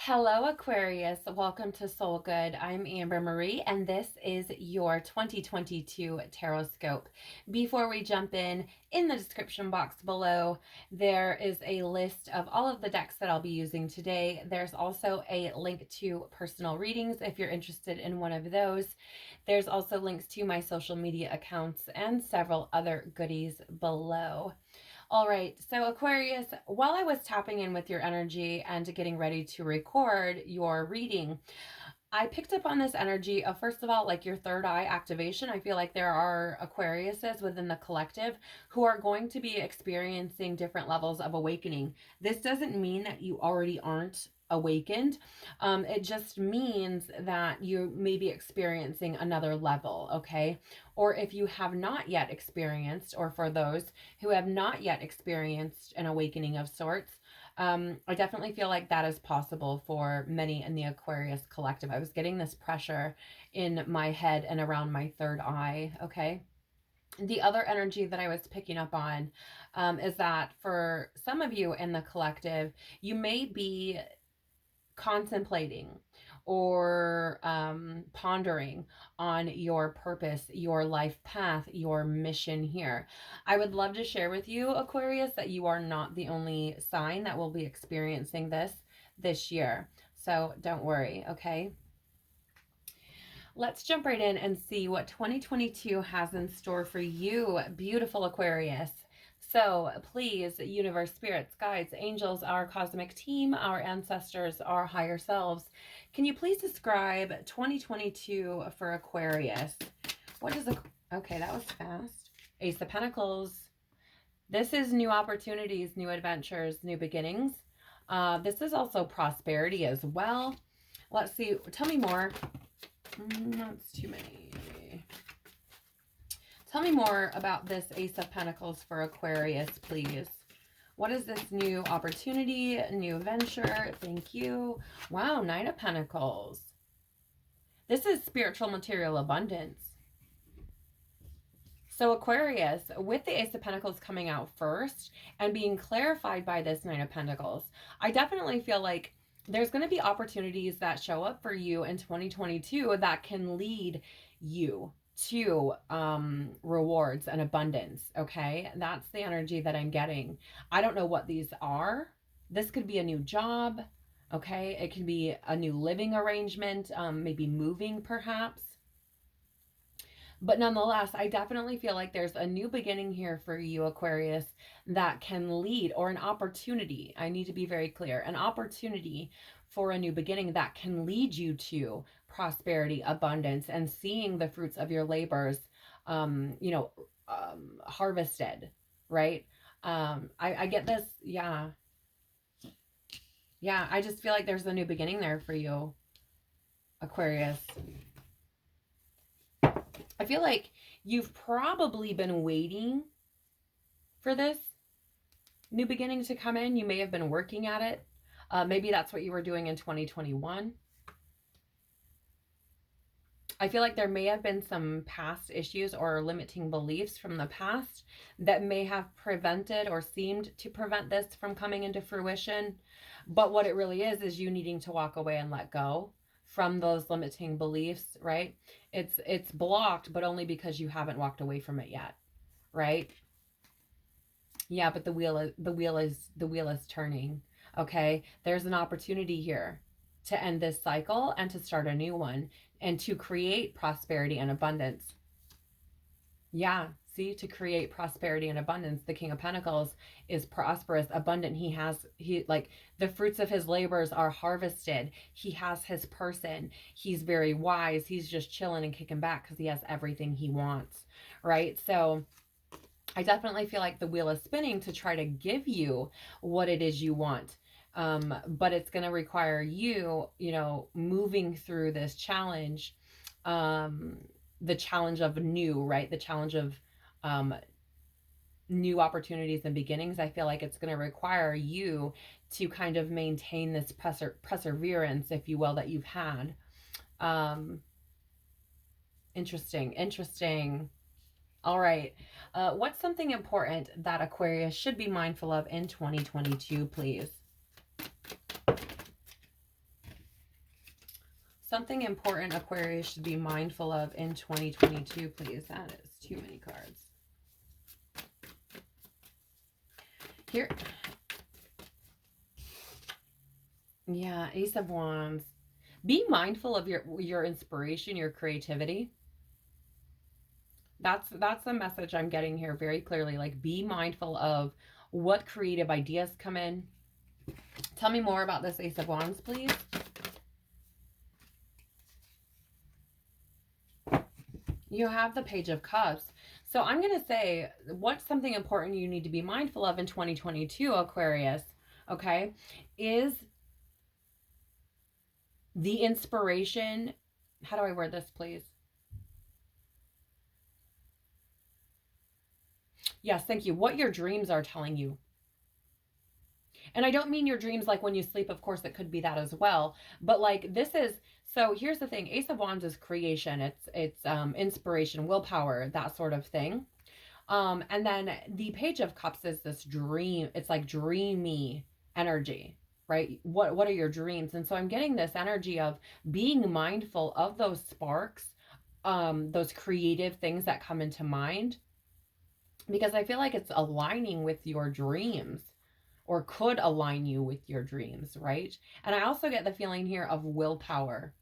Hello, Aquarius. Welcome to Soul Good. I'm Amber Marie, and this is your 2022 Tarotscope. Before we jump in the description box below, there is a list of all of the decks that I'll be using today. There's also a link to personal readings if you're interested in one of those. There's also links to my social media accounts and several other goodies below. All right, so Aquarius, while I was tapping in with your energy and getting ready to record your reading, I picked up on this energy of, first of all, like your third eye activation. I feel like there are Aquariuses within the collective who are going to be experiencing different levels of awakening. This doesn't mean that you already aren't awakened. It just means that you may be experiencing another level, okay? Or if you have not yet experienced, or for those who have not yet experienced an awakening of sorts, I definitely feel like that is possible for many in the Aquarius collective. I was getting this pressure in my head and around my third eye, okay? The other energy that I was picking up on is that for some of you in the collective, you may be contemplating or pondering on your purpose, your life path, your mission here. I would love to share with you, Aquarius, that you are not the only sign that will be experiencing this year. So don't worry, okay? Let's jump right in and see what 2022 has in store for you, beautiful Aquarius. So please, universe, spirits, guides, angels, our cosmic team, our ancestors, our higher selves, can you please describe 2022 for Aquarius? What is okay, that was fast. Ace of Pentacles. This is new opportunities, new adventures, new beginnings. This is also prosperity as well. Let's see. Tell me more. That's too many. Tell me more about this Ace of Pentacles for Aquarius, please. What is this new opportunity, new venture? Thank you. Wow, Knight of Pentacles. This is spiritual material abundance. So Aquarius, with the Ace of Pentacles coming out first and being clarified by this Knight of Pentacles, I definitely feel like there's going to be opportunities that show up for you in 2022 that can lead you to rewards and abundance. Okay, that's the energy that I'm getting. I don't know what these are. This could be a new job. Okay, it can be a new living arrangement, maybe moving perhaps. But nonetheless, I definitely feel like there's a new beginning here for you, Aquarius, that can lead, or an opportunity. I need to be very clear. An opportunity for a new beginning that can lead you to prosperity, abundance, and seeing the fruits of your labors, harvested, right? I get this. Yeah. Yeah. I just feel like there's a new beginning there for you, Aquarius. I feel like you've probably been waiting for this new beginning to come in. You may have been working at it. Maybe that's what you were doing in 2021. I feel like there may have been some past issues or limiting beliefs from the past that may have prevented or seemed to prevent this from coming into fruition. But what it really is you needing to walk away and let go from those limiting beliefs, right? It's blocked, but only because you haven't walked away from it yet, right? Yeah, but the wheel is turning. Okay, there's an opportunity here to end this cycle and to start a new one and to create prosperity and abundance. Yeah, see, to create prosperity and abundance. The King of Pentacles is prosperous, abundant. He like the fruits of his labors are harvested. He has his person. He's very wise. He's just chilling and kicking back because he has everything he wants, right? So I definitely feel like the wheel is spinning to try to give you what it is you want. But it's going to require you, moving through this challenge, the challenge of new, right? The challenge of new opportunities and beginnings. I feel like it's going to require you to kind of maintain this perseverance, if you will, that you've had. Interesting. All right. What's something important that Aquarius should be mindful of in 2022, please? Something important Aquarius should be mindful of in 2022, please. That is too many cards. Here. Yeah, Ace of Wands. Be mindful of your inspiration, your creativity. That's the message I'm getting here very clearly. Like, be mindful of what creative ideas come in. Tell me more about this Ace of Wands, please. You have the Page of Cups. So I'm going to say, what's something important you need to be mindful of in 2022, Aquarius, okay, is the inspiration. How do I word this, please? Yes, thank you. What your dreams are telling you. And I don't mean your dreams like when you sleep. Of course, it could be that as well. But like, this is, so here's the thing. Ace of Wands is creation. It's inspiration, willpower, that sort of thing. And then the Page of Cups is this dream. It's like dreamy energy, right? What are your dreams? And so I'm getting this energy of being mindful of those sparks, those creative things that come into mind, because I feel like it's aligning with your dreams, or could align you with your dreams, right? And I also get the feeling here of willpower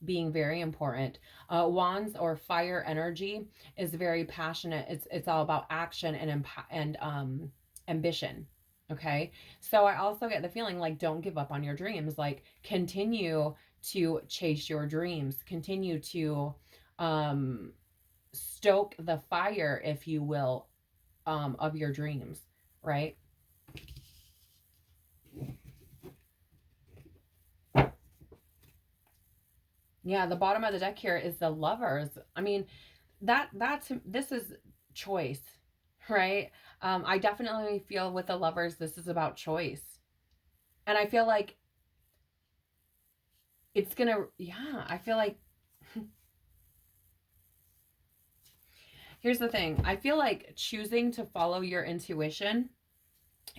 being very important. Wands or fire energy is very passionate. It's all about action and ambition. Okay, so I also get the feeling like, don't give up on your dreams. Like, continue to chase your dreams. Continue to stoke the fire, if you will, of your dreams, right? Yeah, the bottom of the deck here is the Lovers. I mean, this is choice, right? I definitely feel with the Lovers, this is about choice. And I feel like it's gonna, yeah, I feel like, here's the thing. I feel like choosing to follow your intuition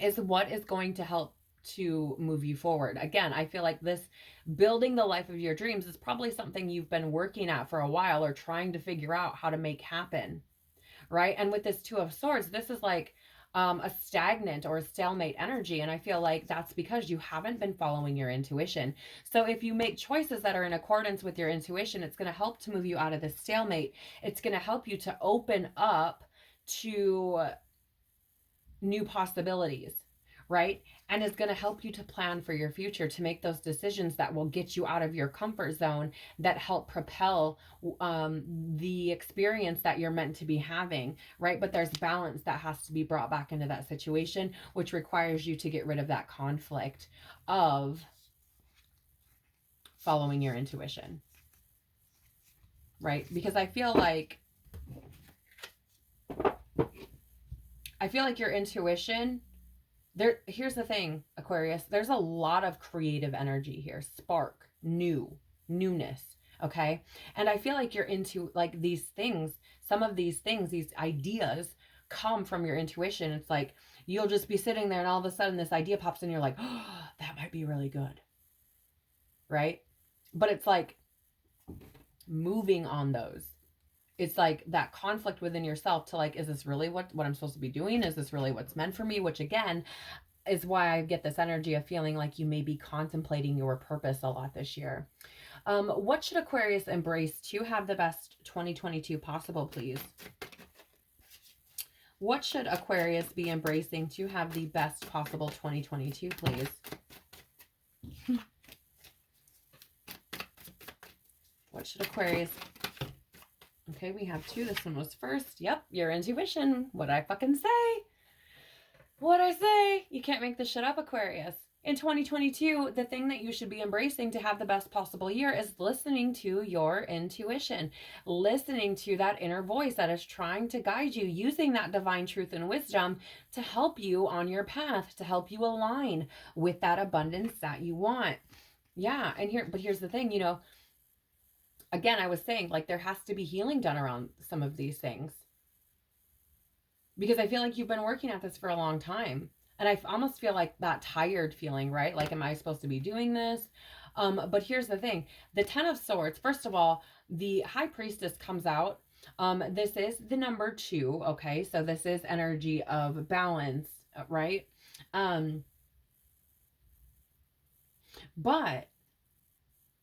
is what is going to help to move you forward. Again, I feel like this building the life of your dreams is probably something you've been working at for a while, or trying to figure out how to make happen, right? And with this Two of Swords, this is like a stagnant or a stalemate energy. And I feel like that's because you haven't been following your intuition. So if you make choices that are in accordance with your intuition, it's going to help to move you out of this stalemate. It's going to help you to open up to new possibilities, right? And is going to help you to plan for your future, to make those decisions that will get you out of your comfort zone, that help propel the experience that you're meant to be having, right? But there's balance that has to be brought back into that situation, which requires you to get rid of that conflict of following your intuition, right? Because I feel like your intuition, here's the thing, Aquarius, there's a lot of creative energy here, spark, newness, okay? And I feel like you're into like these things, some of these things, these ideas come from your intuition. It's like you'll just be sitting there and all of a sudden this idea pops in, you're like, oh, that might be really good, right? But it's like moving on those. It's like that conflict within yourself to like, is this really what I'm supposed to be doing? Is this really what's meant for me? Which again, is why I get this energy of feeling like you may be contemplating your purpose a lot this year. What should Aquarius embrace to have the best 2022 possible, please? What should Aquarius be embracing to have the best possible 2022, please? What should Aquarius... Okay, we have two. This one was first. Yep, your intuition. What'd I fucking say? What'd I say? You can't make this shit up, Aquarius. In 2022, the thing that you should be embracing to have the best possible year is listening to your intuition. Listening to that inner voice that is trying to guide you, using that divine truth and wisdom to help you on your path, to help you align with that abundance that you want. Yeah, and here's the thing, you know, again, I was saying, like, there has to be healing done around some of these things. Because I feel like you've been working at this for a long time. And I almost feel like that tired feeling, right? Like, am I supposed to be doing this? But here's the thing. The Ten of Swords, first of all, the High Priestess comes out. This is the number 2, okay? So this is energy of balance, right? But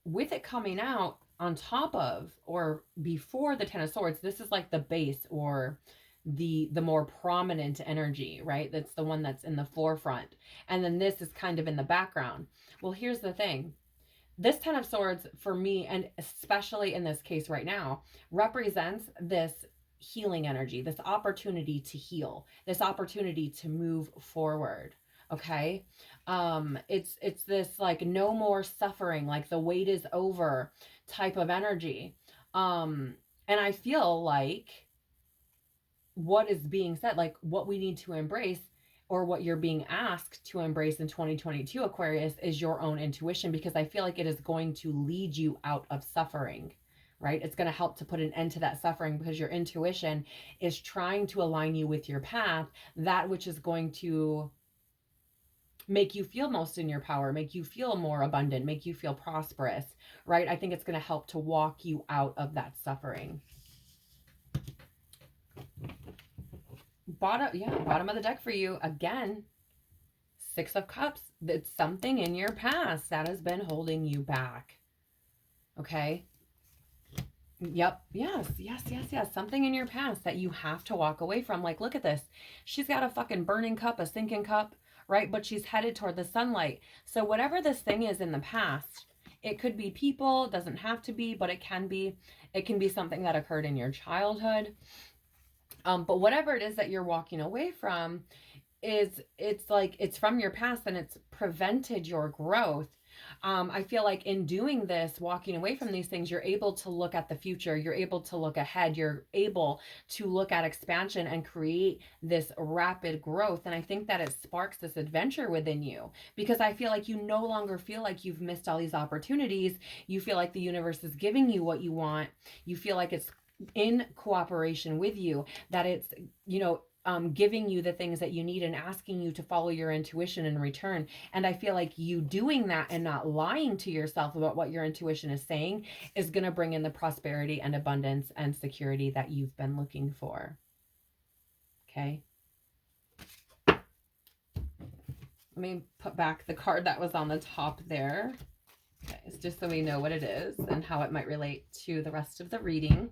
with it coming out on top of or before the Ten of Swords, this is like the base or the more prominent energy, right? That's the one that's in the forefront. And then this is kind of in the background. Well, here's the thing. This Ten of Swords for me, and especially in this case right now, represents this healing energy, this opportunity to heal, this opportunity to move forward. Okay. It's this like no more suffering, like the wait is over type of energy. And I feel like what is being said, like what we need to embrace or what you're being asked to embrace in 2022, Aquarius, is your own intuition, because I feel like it is going to lead you out of suffering, right? It's going to help to put an end to that suffering, because your intuition is trying to align you with your path, that which is going to make you feel most in your power, make you feel more abundant, make you feel prosperous, right? I think it's going to help to walk you out of that suffering. Bottom of the deck for you again. 6 of Cups. It's something in your past that has been holding you back. Okay. Yep. Yes. Something in your past that you have to walk away from. Like, look at this. She's got a fucking burning cup, a sinking cup, right? But she's headed toward the sunlight. So whatever this thing is in the past, it could be people, doesn't have to be, but it can be. It can be something that occurred in your childhood. But whatever it is that you're walking away from, it's like it's from your past and it's prevented your growth. I feel like in doing this, walking away from these things, you're able to look at the future, you're able to look ahead, you're able to look at expansion and create this rapid growth. And I think that it sparks this adventure within you, because I feel like you no longer feel like you've missed all these opportunities. You feel like the universe is giving you what you want. You feel like it's in cooperation with you, that it's, giving you the things that you need and asking you to follow your intuition in return. And I feel like you doing that and not lying to yourself about what your intuition is saying is going to bring in the prosperity and abundance and security that you've been looking for. Okay. Let me put back the card that was on the top there. Okay, it's just so we know what it is and how it might relate to the rest of the reading.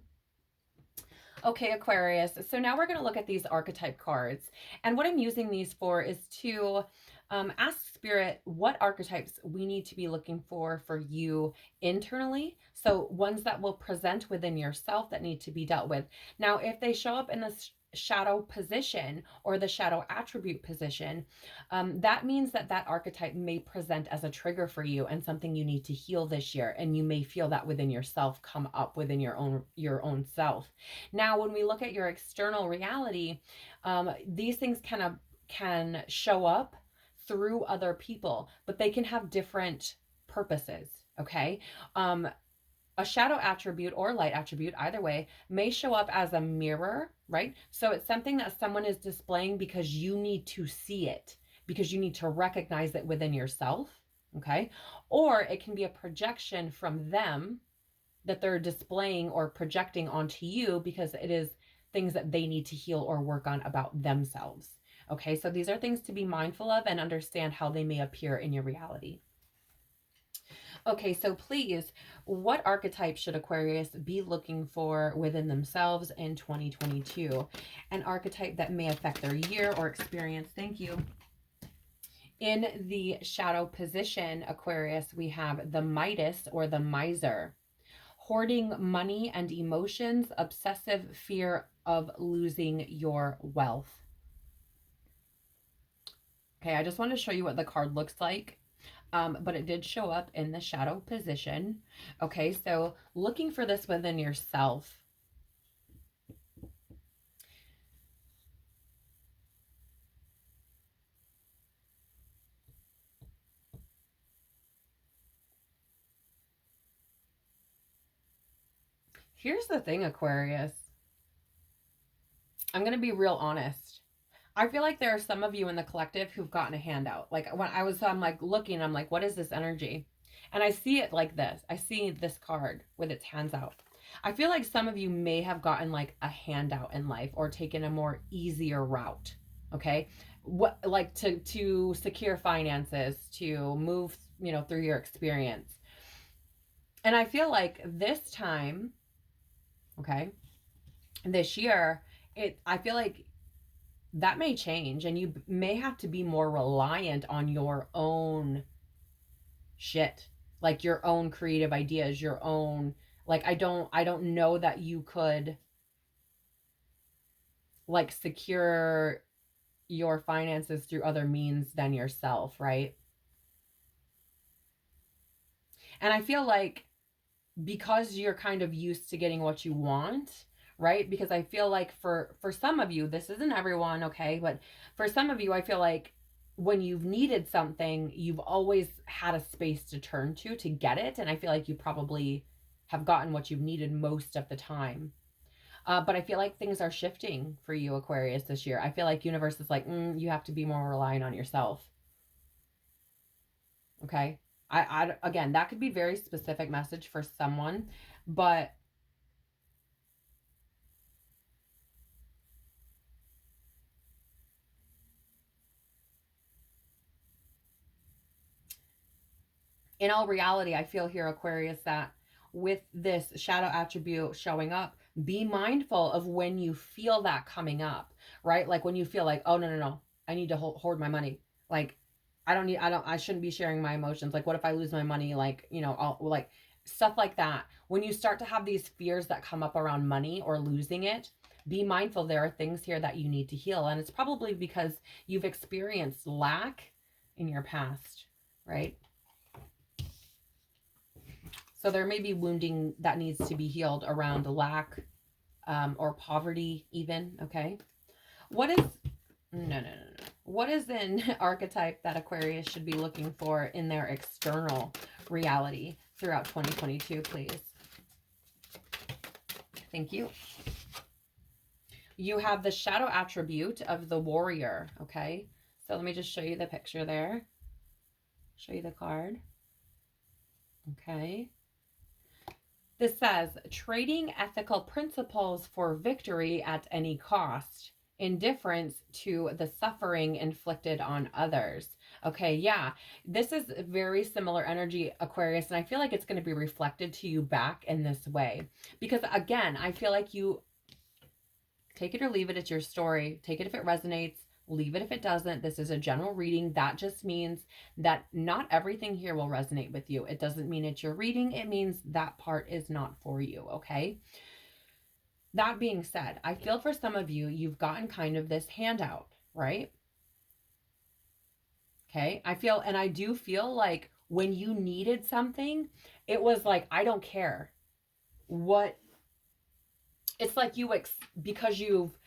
Okay, Aquarius. So now we're going to look at these archetype cards. And what I'm using these for is to ask Spirit what archetypes we need to be looking for you internally. So ones that will present within yourself that need to be dealt with. Now, if they show up in the shadow position or the shadow attribute position, that means that that archetype may present as a trigger for you and something you need to heal this year. And you may feel that within yourself come up within your own self. Now, when we look at your external reality, these things can show up through other people, but they can have different purposes. Okay. A shadow attribute or light attribute, either way, may show up as a mirror, right? So it's something that someone is displaying because you need to see it, because you need to recognize it within yourself, okay? Or it can be a projection from them that they're displaying or projecting onto you because it is things that they need to heal or work on about themselves, okay? So these are things to be mindful of and understand how they may appear in your reality. Okay, so please, what archetype should Aquarius be looking for within themselves in 2022? An archetype that may affect their year or experience. Thank you. In the shadow position, Aquarius, we have the Midas or the Miser. Hoarding money and emotions, obsessive fear of losing your wealth. Okay, I just want to show you what the card looks like. But it did show up in the shadow position. Okay, so looking for this within yourself. Here's the thing, Aquarius. I'm going to be real honest. I feel like there are some of you in the collective who've gotten a handout. Like when I'm like looking, I'm like, what is this energy? And I see it like this. I see this card with its hands out. I feel like some of you may have gotten like a handout in life or taken a more easier route. Okay. What, like to secure finances, to move, you know, through your experience. And I feel like this time, okay, this year, I feel like that may change and you may have to be more reliant on your own shit, like your own creative ideas, your own, like I don't know that you could like secure your finances through other means than yourself, right? And I feel like because you're kind of used to getting what you want, right? Because I feel like for some of you, this isn't everyone, okay, but for some of you I feel like when you've needed something, you've always had a space to turn to get it, and I feel like you probably have gotten what you've needed most of the time. But I feel like things are shifting for you, Aquarius, this year. I feel like universe is like, you have to be more reliant on yourself. Okay. Again, that could be very specific message for someone, but in all reality, I feel here, Aquarius, that with this shadow attribute showing up, be mindful of when you feel that coming up, right? Like when you feel like, oh, no, I need to hoard my money. Like, I shouldn't be sharing my emotions. Like, what if I lose my money? Like, you know, like stuff like that. When you start to have these fears that come up around money or losing it, be mindful there are things here that you need to heal. And it's probably because you've experienced lack in your past, right? So there may be wounding that needs to be healed around lack, or poverty even, okay? What is, no. What is an archetype that Aquarius should be looking for in their external reality throughout 2022, please? Thank you. You have the shadow attribute of the warrior, okay? So let me just show you the picture there. Show you the card. Okay. This says, trading ethical principles for victory at any cost, indifference to the suffering inflicted on others. Okay, yeah, this is very similar energy, Aquarius, and I feel like it's going to be reflected to you back in this way. Because again, I feel like you take it or leave it. It's your story. Take it if it resonates. Leave it if it doesn't. This is a general reading. That just means that not everything here will resonate with you. It doesn't mean it's your reading. It means that part is not for you, okay? That being said, I feel for some of you, you've gotten kind of this handout, right? Okay, I feel, and I do feel like when you needed something, it was like, I don't care what, it's like because you've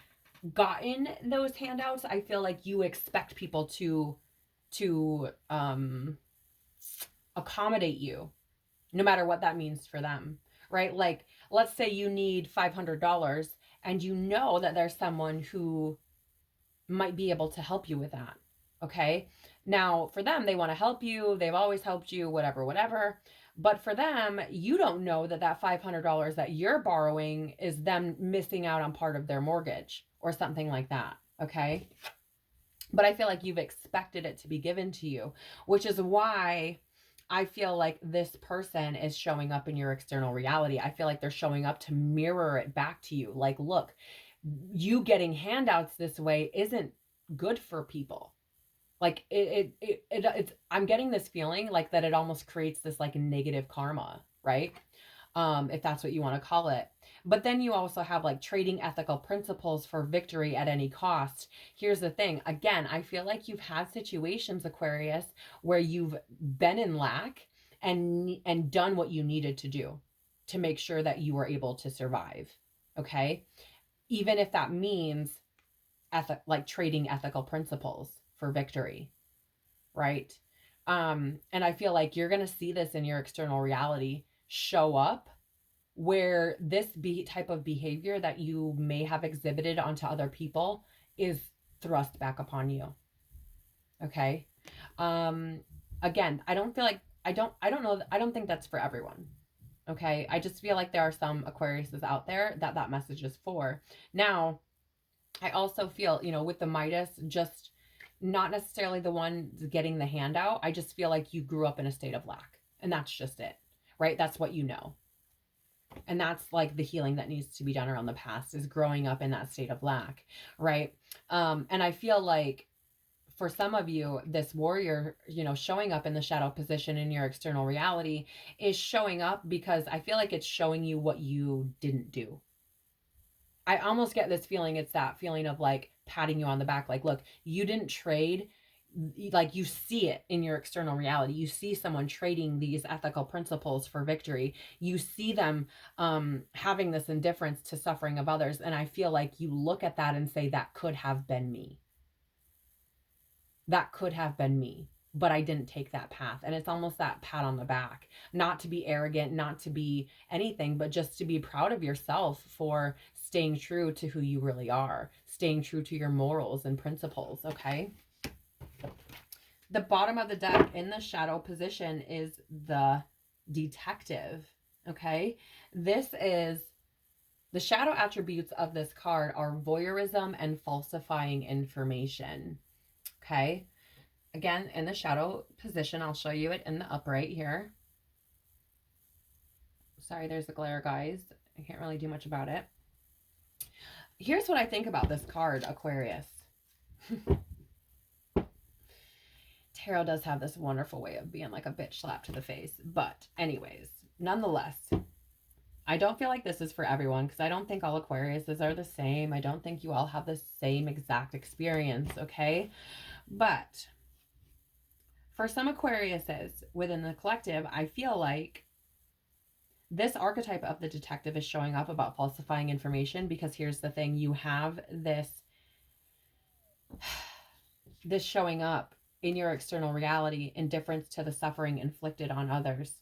gotten those handouts, I feel like you expect people to accommodate you, no matter what that means for them, right? Like, let's say you need $500 and you know that there's someone who might be able to help you with that, okay? Now, for them, they want to help you. They've always helped you, whatever. But for them, you don't know that that $500 that you're borrowing is them missing out on part of their mortgage or something like that, okay? But I feel like you've expected it to be given to you, which is why I feel like this person is showing up in your external reality. I feel like they're showing up to mirror it back to you. Like, look, you getting handouts this way isn't good for people. Like it's, I'm getting this feeling like that it almost creates this like negative karma, right? If that's what you want to call it. But then you also have like trading ethical principles for victory at any cost. Here's the thing. Again, I feel like you've had situations, Aquarius, where you've been in lack and done what you needed to do to make sure that you were able to survive. Okay? Even if that means like trading ethical principles for victory, right? And I feel like you're going to see this in your external reality show up, where this type of behavior that you may have exhibited onto other people is thrust back upon you. Okay. Again, I don't feel like, I don't know, I don't think that's for everyone. Okay. I just feel like there are some Aquariuses out there that that message is for. Now, I also feel, you know, with the Midas, just not necessarily the one getting the handout. I just feel like you grew up in a state of lack, and that's just it, right? That's what you know. And that's like the healing that needs to be done around the past, is growing up in that state of lack, right? And I feel like for some of you, this warrior, you know, showing up in the shadow position in your external reality is showing up because I feel like it's showing you what you didn't do. I almost get this feeling, it's that feeling of like patting you on the back, like, look, you didn't trade. Like, you see it in your external reality. You see someone trading these ethical principles for victory. You see them having this indifference to suffering of others. And I feel like you look at that and say, that could have been me. That could have been me, but I didn't take that path. And it's almost that pat on the back, not to be arrogant, not to be anything, but just to be proud of yourself for staying true to who you really are, staying true to your morals and principles. Okay. The bottom of the deck in the shadow position is the detective. Okay. This is the shadow attributes of this card are voyeurism and falsifying information. Okay. Again, in the shadow position, I'll show you it in the upright here. Sorry, there's the glare, guys. I can't really do much about it. Here's what I think about this card, Aquarius. Tarot does have this wonderful way of being like a bitch slap to the face. But anyways, nonetheless, I don't feel like this is for everyone, because I don't think all Aquariuses are the same. I don't think you all have the same exact experience, okay? But for some Aquariuses within the collective, I feel like this archetype of the detective is showing up about falsifying information, because here's the thing. You have this showing up in your external reality, indifference to the suffering inflicted on others,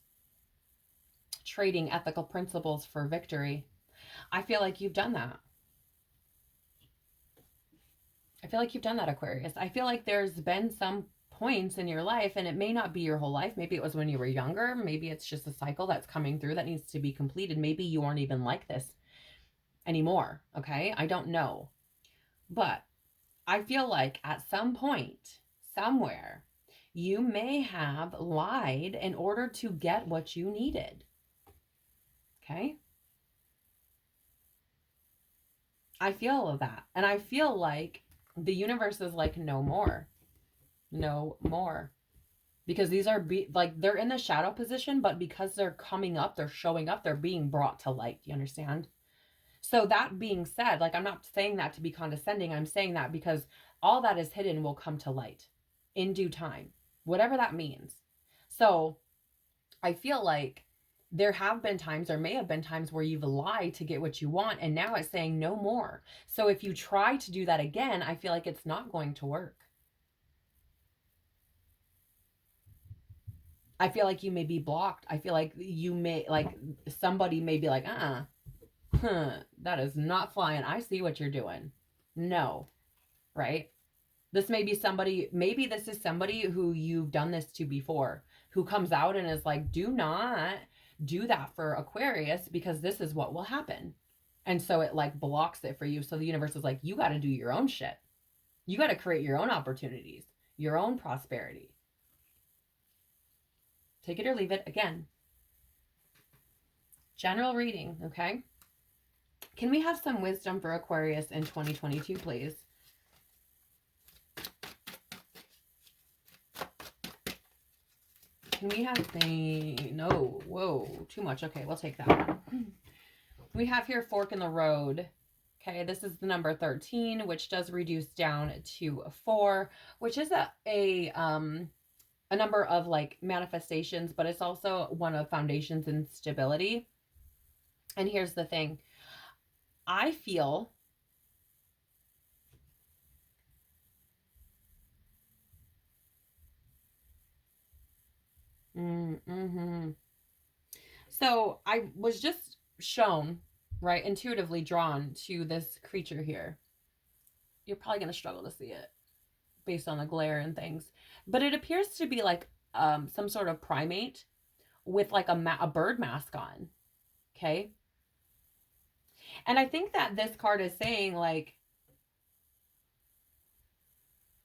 trading ethical principles for victory. I feel like you've done that. I feel like you've done that, Aquarius. I feel like there's been some points in your life, and it may not be your whole life. Maybe it was when you were younger. Maybe it's just a cycle that's coming through that needs to be completed. Maybe you aren't even like this anymore. Okay. I don't know. But I feel like at some point, somewhere, you may have lied in order to get what you needed. Okay. I feel that. And I feel like the universe is like, no more. No more. Because these are like, they're in the shadow position, but because they're coming up, they're showing up, they're being brought to light. You understand? So that being said, like, I'm not saying that to be condescending. I'm saying that because all that is hidden will come to light in due time, whatever that means. So I feel like there have been times, or may have been times, where you've lied to get what you want, and now it's saying no more. So if you try to do that again, I feel like it's not going to work. I feel like you may be blocked. I feel like you may, like, somebody may be like, that is not flying. I see what you're doing. No, right? This may be somebody, maybe this is somebody who you've done this to before, who comes out and is like, do not do that for Aquarius, because this is what will happen. And so it like blocks it for you. So the universe is like, you got to do your own shit. You got to create your own opportunities, your own prosperity. Take it or leave it. Again, general reading, okay? Can we have some wisdom for Aquarius in 2022, please? Can we have no, whoa, too much. Okay, we'll take that one. We have here fork in the road. Okay, this is the number 13, which does reduce down to 4, which is a number of like manifestations, but it's also one of foundations and stability. And here's the thing. I feel so I was just shown, right, intuitively drawn to this creature here. you're probably going to struggle to see it based on the glare and things. But it appears to be like some sort of primate with like a bird mask on. Okay. And I think that this card is saying, like,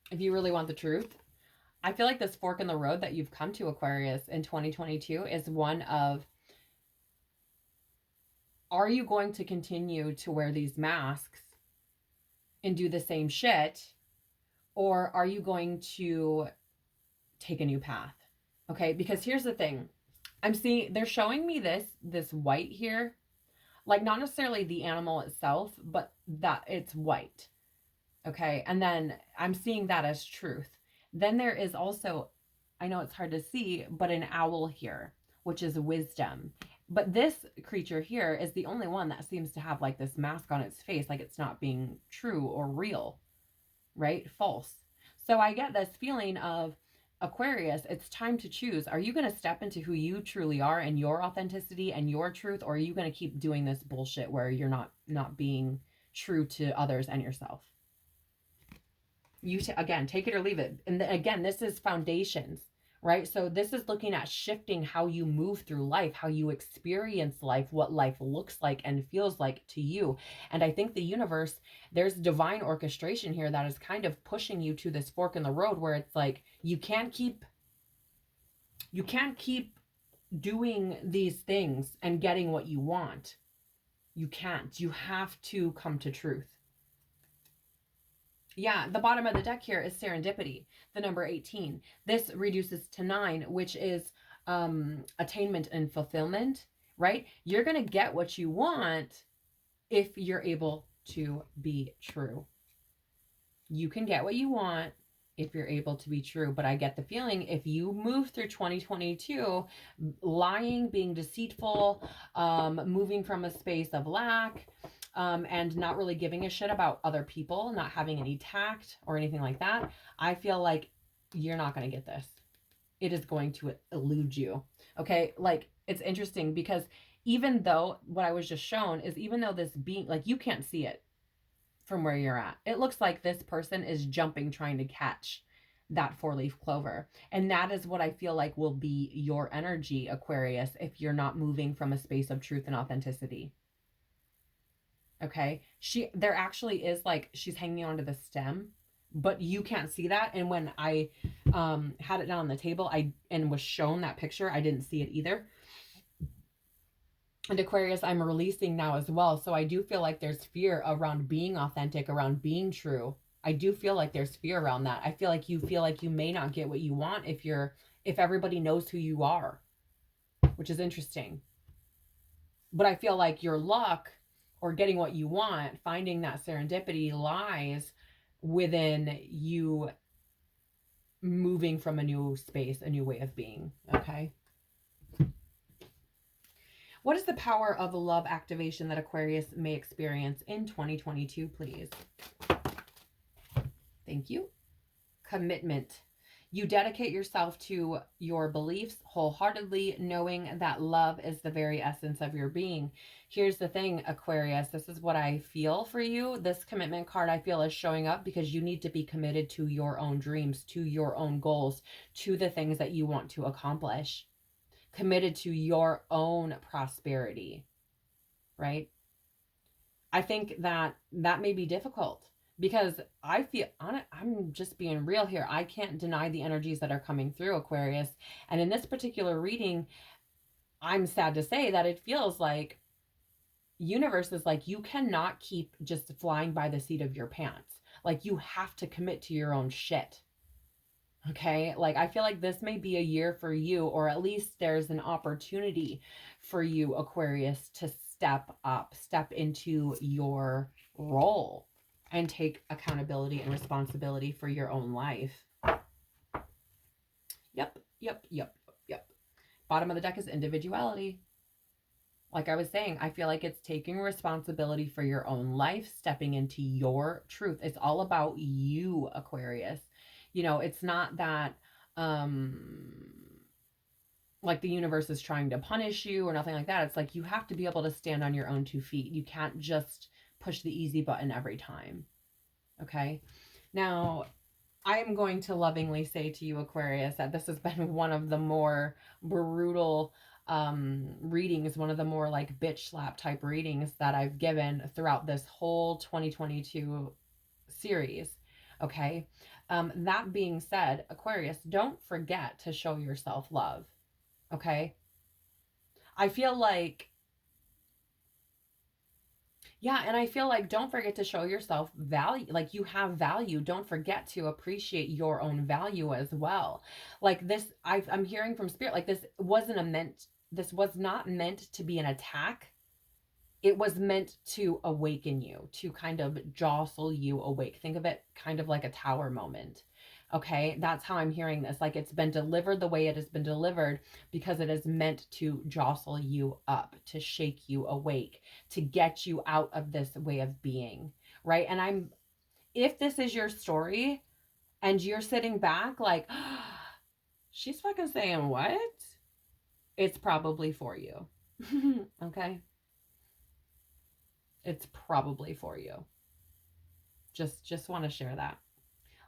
if you really want the truth, I feel like this fork in the road that you've come to, Aquarius, in 2022 is one of, are you going to continue to wear these masks and do the same shit? Or are you going to take a new path? Okay, because here's the thing. I'm seeing, they're showing me this white here. Like, not necessarily the animal itself, but that it's white. Okay, and then I'm seeing that as truth. Then there is also, I know it's hard to see, but an owl here, which is wisdom. But this creature here is the only one that seems to have like this mask on its face, like it's not being true or real, right? False. So I get this feeling of, Aquarius, it's time to choose. Are you going to step into who you truly are and your authenticity and your truth, or are you going to keep doing this bullshit where you're not being true to others and yourself? Again, take it or leave it. And again, this is foundations, right? So this is looking at shifting how you move through life, how you experience life, what life looks like and feels like to you. And I think the universe, there's divine orchestration here that is kind of pushing you to this fork in the road where it's like, you can't keep doing these things and getting what you want. You can't. You have to come to truth. Yeah, the bottom of the deck here is serendipity, the number 18. This reduces to 9, which is attainment and fulfillment, right? You're going to get what you want if you're able to be true. You can get what you want if you're able to be true. But I get the feeling if you move through 2022, lying, being deceitful, moving from a space of lack, and not really giving a shit about other people, not having any tact or anything like that, I feel like you're not going to get this. It is going to elude you. Okay. Like, it's interesting because even though what I was just shown is, even though this being, like, you can't see it from where you're at, it looks like this person is jumping, trying to catch that 4-leaf clover. And that is what I feel like will be your energy, Aquarius, if you're not moving from a space of truth and authenticity. Okay. There actually is, like, she's hanging onto the stem, but you can't see that. And when I had it down on the table, and was shown that picture, I didn't see it either. And Aquarius, I'm releasing now as well. So I do feel like there's fear around being authentic, around being true. I do feel like there's fear around that. I feel like you may not get what you want if everybody knows who you are, which is interesting. But I feel like your luck, or getting what you want, finding that serendipity, lies within you moving from a new space, a new way of being. Okay. What is the power of love activation that Aquarius may experience in 2022, please? Thank you. Commitment. You dedicate yourself to your beliefs wholeheartedly, knowing that love is the very essence of your being. Here's the thing, Aquarius. This is what I feel for you. This commitment card, I feel, is showing up because you need to be committed to your own dreams, to your own goals, to the things that you want to accomplish. Committed to your own prosperity, right? I think that may be difficult. Because I feel, I'm just being real here, I can't deny the energies that are coming through, Aquarius. And in this particular reading, I'm sad to say that it feels like universe is like, you cannot keep just flying by the seat of your pants. Like, you have to commit to your own shit. Okay? Like, I feel like this may be a year for you, or at least there's an opportunity for you, Aquarius, to step up, step into your role and take accountability and responsibility for your own life. Yep. Bottom of the deck is individuality. Like I was saying, I feel like it's taking responsibility for your own life, stepping into your truth. It's all about you, Aquarius. You know, it's not that like the universe is trying to punish you or nothing like that. It's like, you have to be able to stand on your own 2 feet. You can't just push the easy button every time. Okay. Now, I'm going to lovingly say to you, Aquarius, that this has been one of the more brutal readings, one of the more like bitch slap type readings that I've given throughout this whole 2022 series. Okay. That being said, Aquarius, don't forget to show yourself love. Okay. I feel like, yeah, and I feel like don't forget to show yourself value. Like you have value. Don't forget to appreciate your own value as well. Like this, I'm hearing from spirit, like this was not meant to be an attack. It was meant to awaken you, to kind of jostle you awake. Think of it kind of like a tower moment. Okay, that's how I'm hearing this. Like it's been delivered the way it has been delivered because it is meant to jostle you up, to shake you awake, to get you out of this way of being, right? And if this is your story and you're sitting back like, she's fucking saying what? It's probably for you. Okay? It's probably for you. Just want to share that.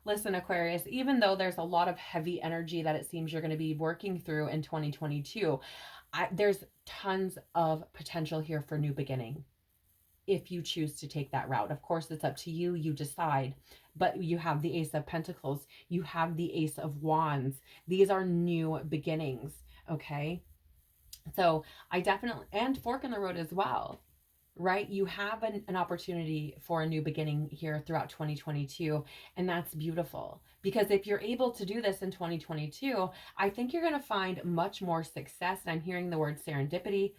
Listen, Aquarius, even though there's a lot of heavy energy that it seems you're going to be working through in 2022, there's tons of potential here for new beginning if you choose to take that route. Of course, it's up to you. You decide. But you have the Ace of Pentacles. You have the Ace of Wands. These are new beginnings, okay? So I definitely, and fork in the road as well, right? You have an opportunity for a new beginning here throughout 2022, and that's beautiful. Because if you're able to do this in 2022, I think you're going to find much more success. And I'm hearing the word serendipity,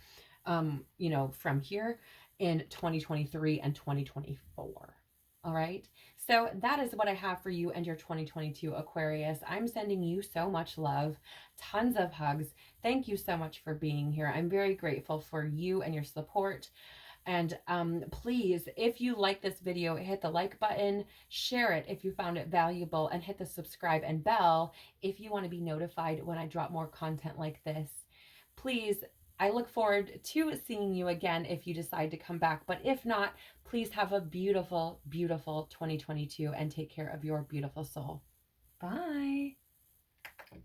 from here in 2023 and 2024. All right. So that is what I have for you and your 2022 Aquarius. I'm sending you so much love, tons of hugs. Thank you so much for being here. I'm very grateful for you and your support. And please, if you like this video, hit the like button, share it if you found it valuable, and hit the subscribe and bell if you want to be notified when I drop more content like this. Please, I look forward to seeing you again if you decide to come back. But if not, please have a beautiful, beautiful 2022 and take care of your beautiful soul. Bye.